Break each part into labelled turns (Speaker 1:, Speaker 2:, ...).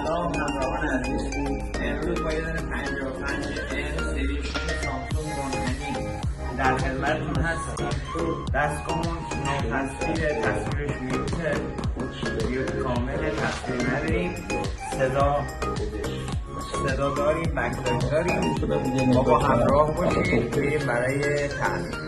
Speaker 1: سلام همراهان عزیز. امروز با یه دونه 55M سری 6 سامسونگ منحنی در خدمتتون هستیم. دستگاهمون تصویرش میوت کامل، تصویر نداریم، صدا داریم، بک‌لاگ داریم. ما با همراه باشید بریم برای تعمیر.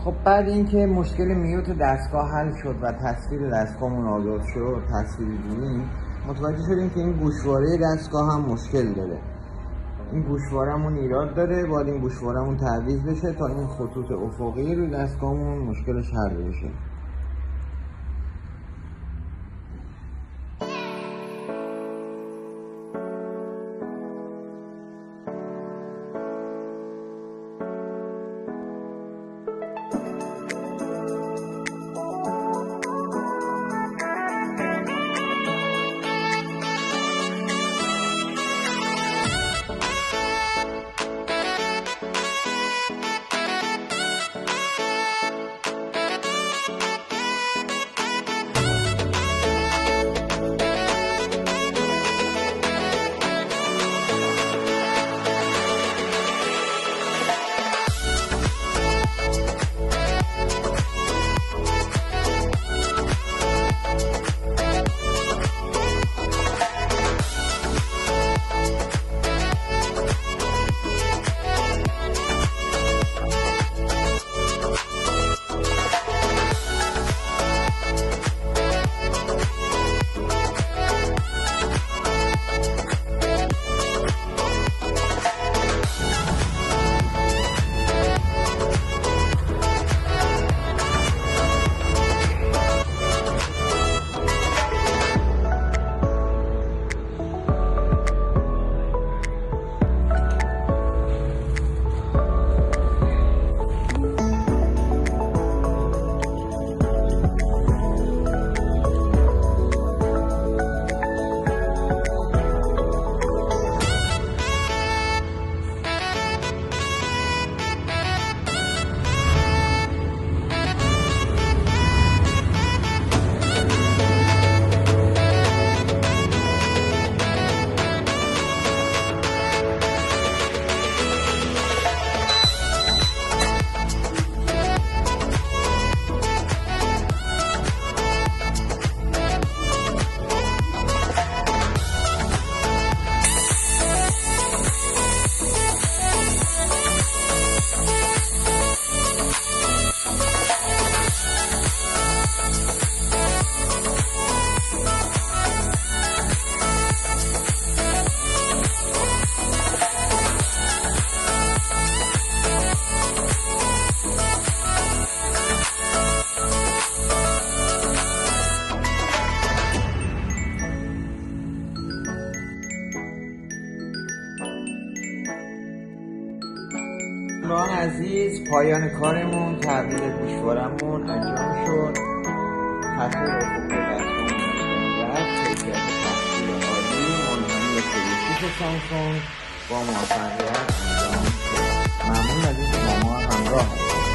Speaker 1: خب بعد اینکه مشکل میوت دستگاه حل شد و تصویر دستگاهمون آزاد شد، تصویر دیدیم، متوجه شدیم که این گوشواره دستگاه هم مشکل داره. این گوشوارمون ایراد داره، باید این گوشوارمون تعویض بشه تا این خطوط افقی روی دستگاهمون مشکلش حل بشه. همراهان عزیز، پایان کارمون تغییر گوشوارمون انجام شد. تصویر افقی دستگاه کیفیت تصویر عالی، منحنی 56 سامسونگ با موفقیت انجام شد. ممنون از اینکه با ما همراه هستید.